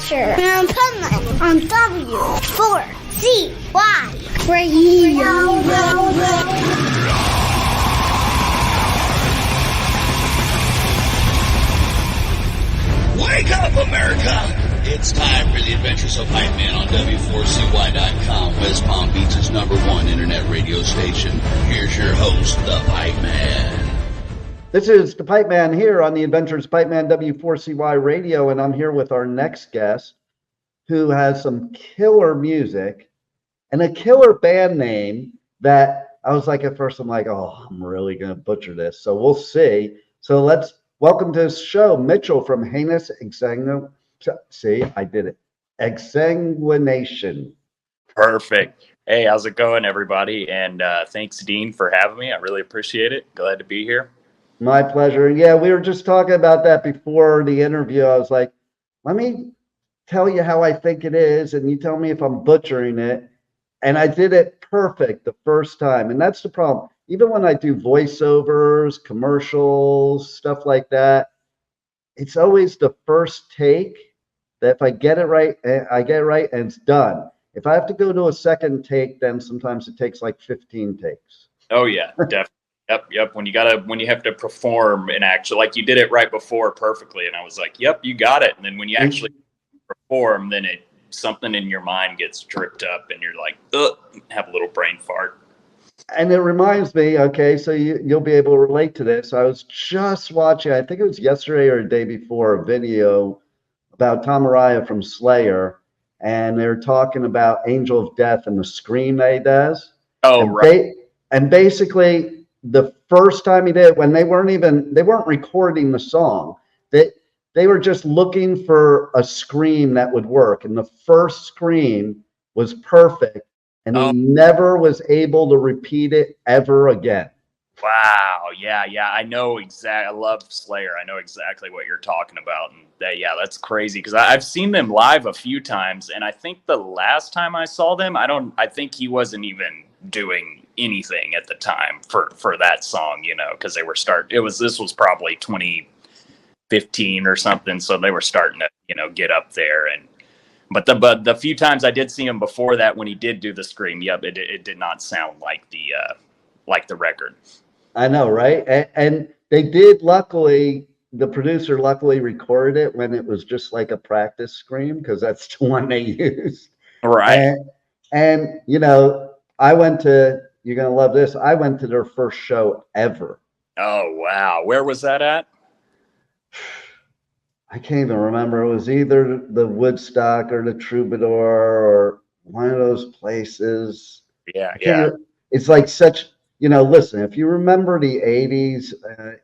Adventure and Pipeman on W4CY Radio. Wake up, America! It's time for the Adventures of Pipeman on W4CY.com, West Palm Beach's #1 internet radio station. Here's your host, the Pipeman. This is the Pipeman here on the Adventures of Pipeman W4CY Radio, and I'm here with our next guest who has some killer music and a killer band name that I was like, at first I'm like, oh, I'm really going to butcher this. So we'll see. So let's welcome to this show, Mitchell from Heinous Exsanguination. See, I did it. Exsanguination. Perfect. Hey, how's it going, everybody? And thanks, Dean, for having me. I really appreciate it. Glad to be here. My pleasure. Yeah, we were just talking about that before the interview. I was like, let me tell you how I think it is, and you tell me if I'm butchering it. And I did it perfect the first time. And that's the problem. Even when I do voiceovers, commercials, stuff like that, it's always the first take that if I get it right, I get it right and it's done. If I have to go to a second take, then sometimes it takes like 15 takes. Oh, yeah, definitely. Yep. When you have to perform an action, like you did it right before perfectly. And I was like, yep, you got it. And then when you actually perform, then something in your mind gets tripped up and you're like, ugh, have a little brain fart. And it reminds me, okay, so you'll be able to relate to this. I was just watching, I think it was yesterday or the day before, a video about Tom Araya from Slayer, and they're talking about Angel of Death and the scream that he does. Oh, and right. And basically, the first time he did it, when they weren't recording the song, they were just looking for a scream that would work, and the first scream was perfect. And he never was able to repeat it ever again. Wow. Yeah. I know exactly. I love Slayer. I know exactly what you're talking about. And that's crazy because I've seen them live a few times. And I think the last time I saw them, I think he wasn't even doing anything at the time for that song, because they were this was probably 2015 or something. So they were starting to, get up there. But the few times I did see him before that, when he did do the scream, it did not sound like the record. I know, right? And they did, luckily, the producer luckily recorded it when it was just like a practice scream, because that's the one they used. Right. And I went to, you're going to love this, I went to their first show ever. Oh, wow. Where was that at? I can't even remember. It was either the Woodstock or the Troubadour or one of those places. Yeah. It's like such, listen, if you remember the 80s,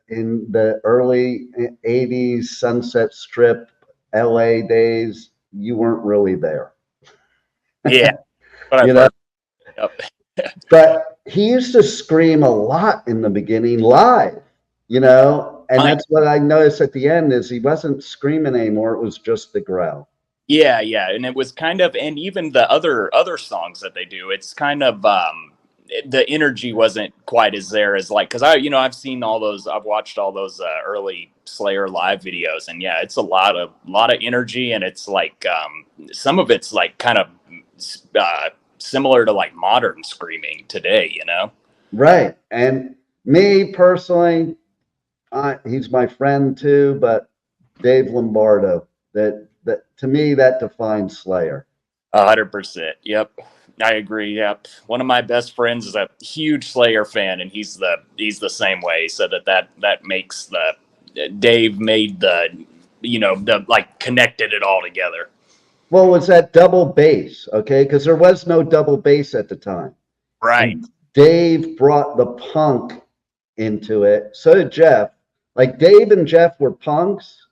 in the early 80s Sunset Strip, LA days, you weren't really there. Yeah. Yep. But he used to scream a lot in the beginning live, and that's what I noticed at the end is he wasn't screaming anymore. It was just the growl. Yeah. And it was kind of, and even the other songs that they do, it's kind of, the energy wasn't quite as there as like, cause I've seen I've watched all those early Slayer live videos, and yeah, it's a lot of energy. And it's like, some of it's like kind of, similar to like modern screaming today, Right. And me personally, he's my friend too, but Dave Lombardo, that to me, that defines Slayer. 100%. Yep. I agree. Yep. One of my best friends is a huge Slayer fan, and he's the same way. So that makes Dave made the like connected it all together. Well, it was that double bass, okay? Because there was no double bass at the time. Right. And Dave brought the punk into it. So did Jeff. Like Dave and Jeff were punks,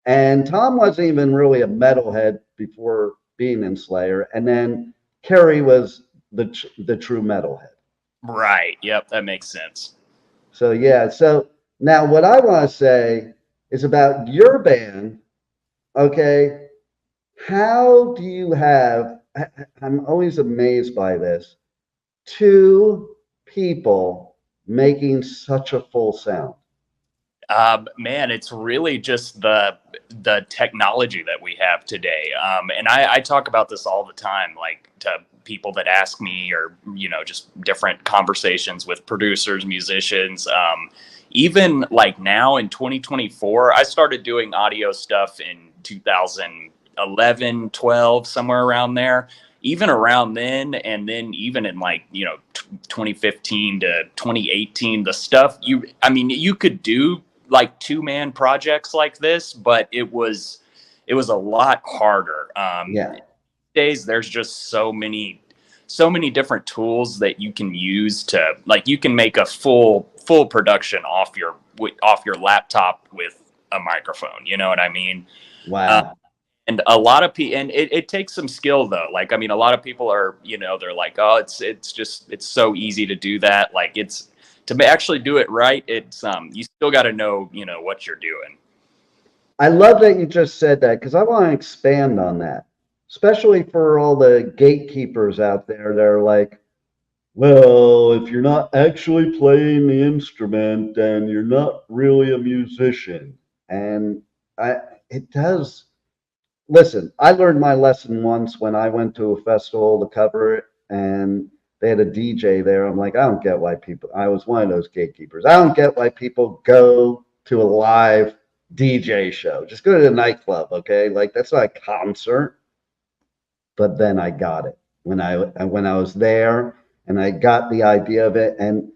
and Tom wasn't even really a metalhead before being in Slayer. And then Kerry was the true metalhead. Right. Yep. That makes sense. So yeah. So now what I want to say is about your band. Okay. How do you have, I'm always amazed by this, two people making such a full sound? Man, it's really just the technology that we have today. And I talk about this all the time, like to people that ask me, or, you know, just different conversations with producers, musicians. Even like now in 2024, I started doing audio stuff in 2011, 12, somewhere around there. Even around then, and then even in like, you know, 2015 to 2018, the stuff you could do like 2-man projects like this, but it was a lot harder. Days there's just so many different tools that you can use to, like, you can make a full production off your laptop with a microphone, you know what I mean? Wow. And a lot of people, and it takes some skill though. Like, I mean, a lot of people are, you know, they're like, oh, it's so easy to do that. Like, it's, to actually do it right, it's you still got to know, you know, what you're doing. I love that you just said that, because I want to expand on that, especially for all the gatekeepers out there that are like, well, if you're not actually playing the instrument, then you're not really a musician. And it does. Listen, I learned my lesson once when I went to a festival to cover it, and they had a DJ there. I'm like, I don't get why people, I was one of those gatekeepers. I don't get why people go to a live DJ show. Just go to the nightclub, okay? Like, that's not a concert. But then I got it when I was there, and I got the idea of it. And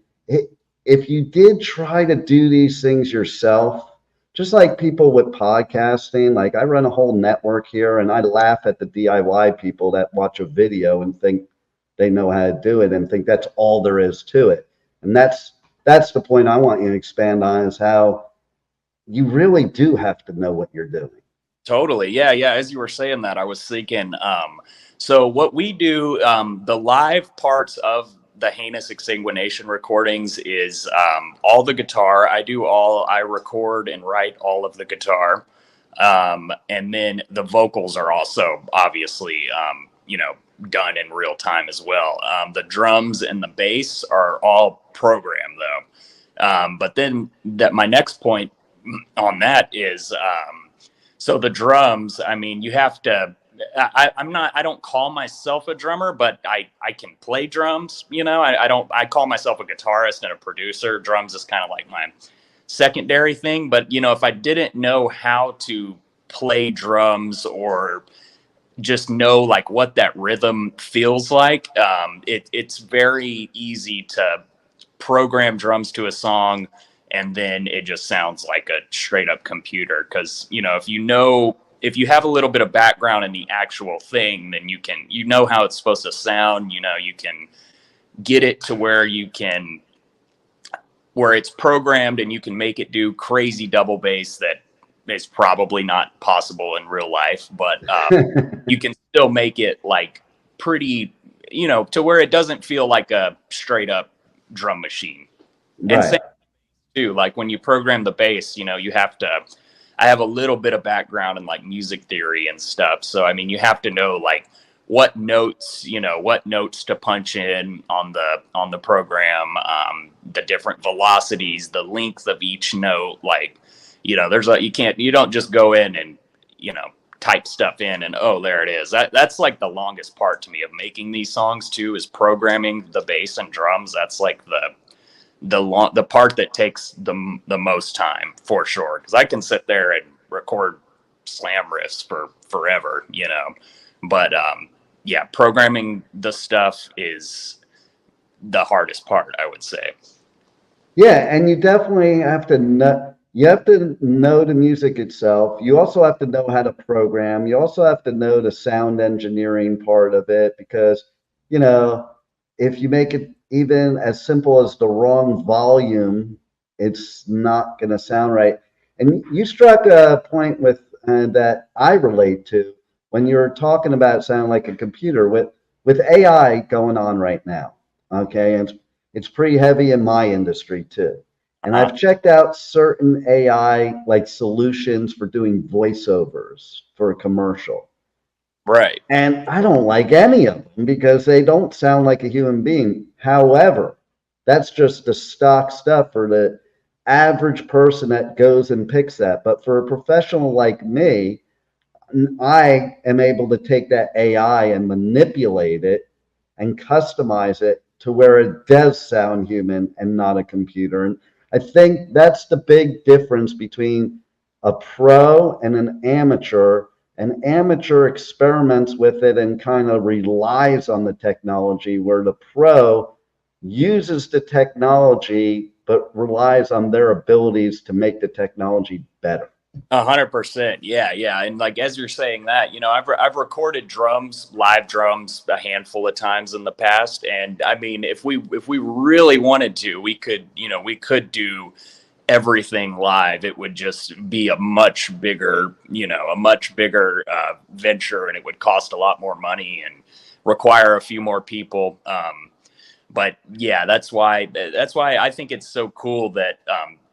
if you did try to do these things yourself, just like people with podcasting, like I run a whole network here, and I laugh at the DIY people that watch a video and think they know how to do it and think that's all there is to it. And that's the point I want you to expand on, is how you really do have to know what you're doing. Totally. Yeah. As you were saying that, I was thinking, so what we do, the live parts of the Heinous Exsanguination recordings is all the guitar. I record and write all of the guitar. And then the vocals are also obviously, you know, done in real time as well. The drums and the bass are all programmed though. But then my next point on that is, so the drums, I mean, you have to, I don't call myself a drummer, but I can play drums, you know. I call myself a guitarist and a producer. Drums is kind of like my secondary thing. But, you know, if I didn't know how to play drums, or just know like what that rhythm feels like, it's very easy to program drums to a song, and then it just sounds like a straight up computer. Because, you know, if you have a little bit of background in the actual thing, then you know how it's supposed to sound. You know, you can get it to where it's programmed, and you can make it do crazy double bass that is probably not possible in real life, but you can still make it like pretty, you know, to where it doesn't feel like a straight up drum machine. Right. And same too, like when you program the bass, you know, I have a little bit of background in like music theory and stuff. So, I mean, you have to know like what notes to punch in on the program, the different velocities, the length of each note. Like, you know, you don't just go in and, you know, type stuff in and, oh, there it is. That's like the longest part to me of making these songs too, is programming the bass and drums. That's like the part that takes the most time, for sure. Because I can sit there and record slam riffs for forever, you know. But yeah, programming the stuff is the hardest part, I would say. Yeah, and you definitely have to know the music itself. You also have to know how to program. You also have to know the sound engineering part of it, because, you know, if you make it even as simple as the wrong volume, it's not going to sound right. And you struck a point with that I relate to when you're talking about sounding like a computer with AI going on right now. Okay, and it's pretty heavy in my industry too. And I've checked out certain AI like solutions for doing voiceovers for a commercial. Right. And I don't like any of them because they don't sound like a human being. However, that's just the stock stuff for average person that goes and picks that. But for a professional like me, I am able to take that AI and manipulate it and customize it to where it does sound human and not a computer. And I think that's the big difference between a pro and an amateur. An amateur experiments with it and kind of relies on the technology, where the pro uses the technology but relies on their abilities to make the technology better. 100%. Yeah. Yeah. And like, as you're saying that, you know, I've recorded drums, live drums, a handful of times in the past. And I mean, if we really wanted to, we could do everything live. It would just be a much bigger venture, and it would cost a lot more money and require a few more people. But yeah, that's why I think it's so cool that,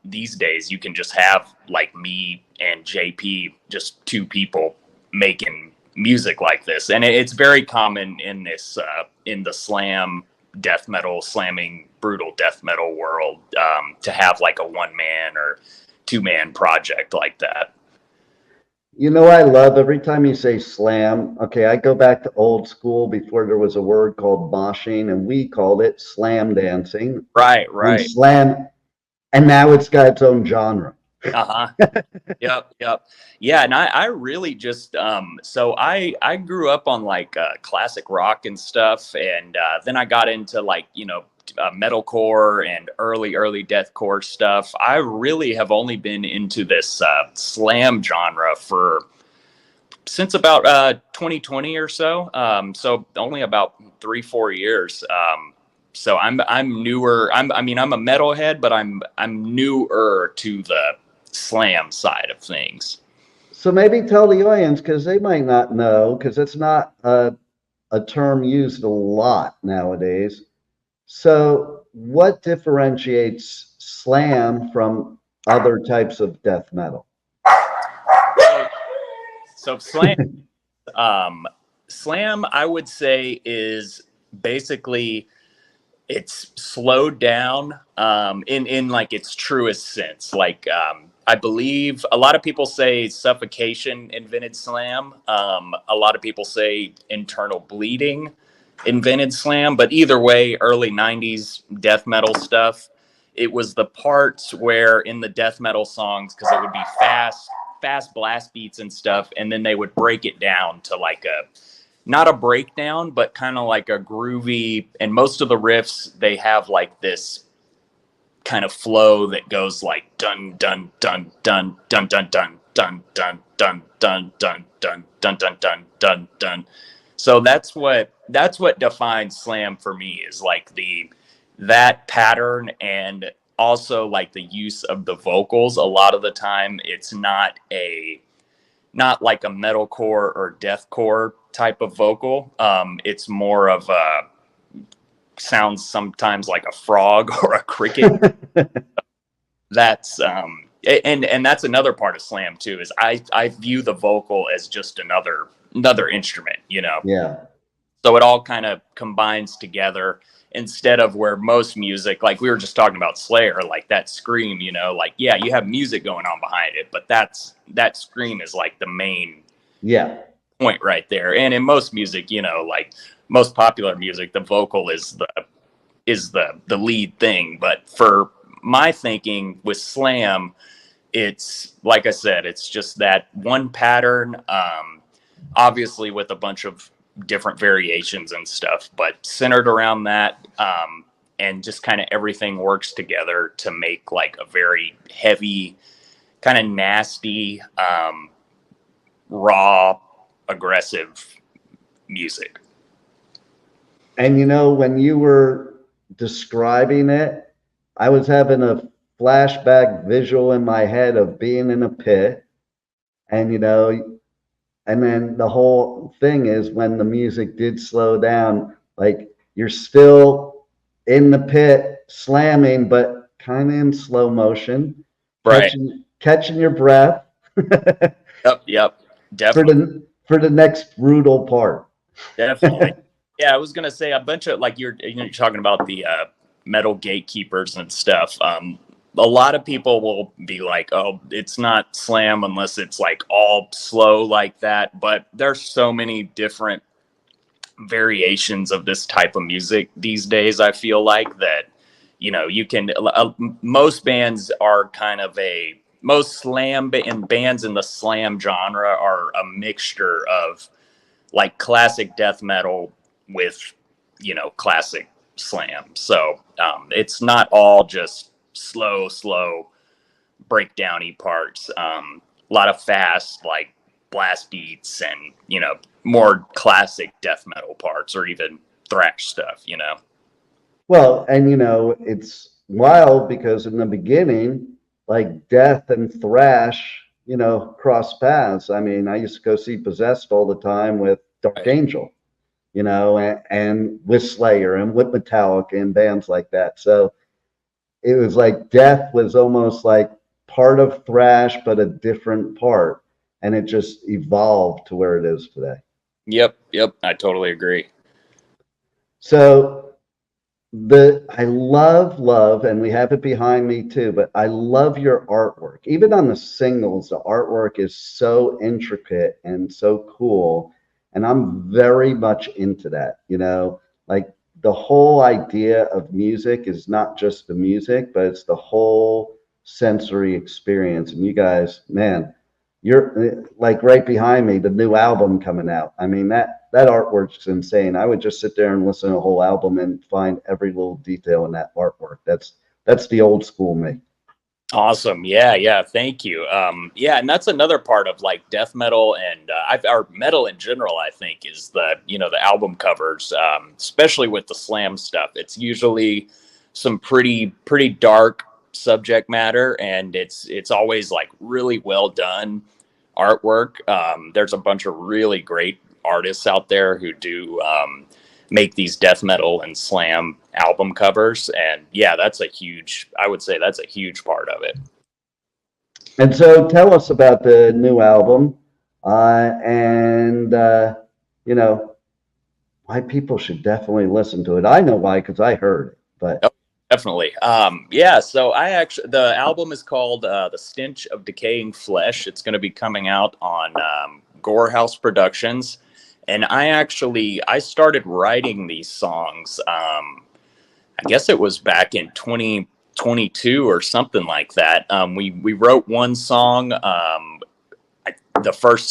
these days you can just have like me and JP, just two people making music like this. And it's very common in this, in the slam death metal, slamming brutal death metal world, to have like a 1-man or 2-man project like that. You know, I love every time you say slam. Okay, I go back to old school before there was a word called moshing, and we called it slam dancing. Right. And slam, and now it's got its own genre. Yep. Yeah, and I really just so I grew up on like classic rock and stuff, and then I got into like, you know, metalcore and early deathcore stuff. I really have only been into this slam genre since about 2020 or so. So only about 3-4 years. So I'm newer. I'm a metalhead, but I'm newer to the slam side of things. So maybe tell the audience, because they might not know, because it's not a term used a lot nowadays. So what differentiates slam from other types of death metal? So slam, slam, I would say, is basically, it's slowed down in like its truest sense. Like, I believe a lot of people say Suffocation invented slam. A lot of people say Internal Bleeding invented slam. But either way, early 90s death metal stuff, it was the parts where in the death metal songs, because it would be fast blast beats and stuff, and then they would break it down to like not a breakdown, but kind of like a groovy, and most of the riffs, they have like this kind of flow that goes like dun dun dun dun dun dun dun dun dun dun dun dun dun dun dun dun dun dun. So that's what defines slam for me, is like that pattern, and also like the use of the vocals. A lot of the time it's not like a metalcore or deathcore type of vocal. It's more of a sounds sometimes like a frog or a cricket. That's and that's another part of slam too, is I view the vocal as just another instrument, you know. Yeah. So it all kind of combines together, instead of where most music, like we were just talking about Slayer, like that scream, you know, like, yeah, you have music going on behind it, but that scream is like the main point right there. And in most music, you know, like most popular music, the vocal is the lead thing. But for my thinking with slam, it's like I said, it's just that one pattern, obviously with a bunch of different variations and stuff, but centered around that, and just kind of everything works together to make like a very heavy, kind of nasty, raw, aggressive music. And you know, when you were describing it, I was having a flashback visual in my head of being in a pit, and you know, and then the whole thing is when the music did slow down, like you're still in the pit slamming, but kind of in slow motion, right? Catching your breath. Yep, definitely. For the next brutal part. Definitely. Yeah, I was gonna say a bunch of like you're talking about the metal gatekeepers and stuff. a lot of people will be like, oh, it's not slam unless it's like all slow like that. But there's so many different variations of this type of music these days. I feel like that, you can, most bands are kind of most slam and bands in the slam genre are a mixture of like classic death metal with, classic slam. So it's not all just slow breakdowny parts. A lot of fast, like blast beats and, more classic death metal parts or even thrash stuff, Well, and it's wild because in the beginning, like death and thrash, cross paths. I mean, I used to go see Possessed all the time with Dark Right. Angel, and with Slayer and with Metallica and bands like that. So it was like death was almost like part of thrash, but a different part. And it just evolved to where it is today. Yep. I totally agree. So I love, and we have it behind me too, but I love your artwork. Even on the singles, the artwork is so intricate and so cool. And I'm very much into that, like the whole idea of music is not just the music, but it's the whole sensory experience. And you guys, man, you're like right behind me, the new album coming out. I mean, that artwork's insane. I would just sit there and listen to a whole album and find every little detail in that artwork. That's the old school me. Awesome. Yeah. Thank you. And that's another part of like death metal and or metal in general, I think, is the album covers, especially with the slam stuff. It's usually some pretty dark subject matter, and it's always like really well done artwork. There's a bunch of really great artists out there who do make these death metal and slam album covers, and I would say that's a huge part of it. And so tell us about the new album, and why people should definitely listen to it. I know why, because I heard it, but Definitely. So the album is called The Stench of Decaying Flesh. It's going to be coming out on Gorehouse Productions. And I started writing these songs, I guess it was back in 2022 or something like that. We wrote one song. The first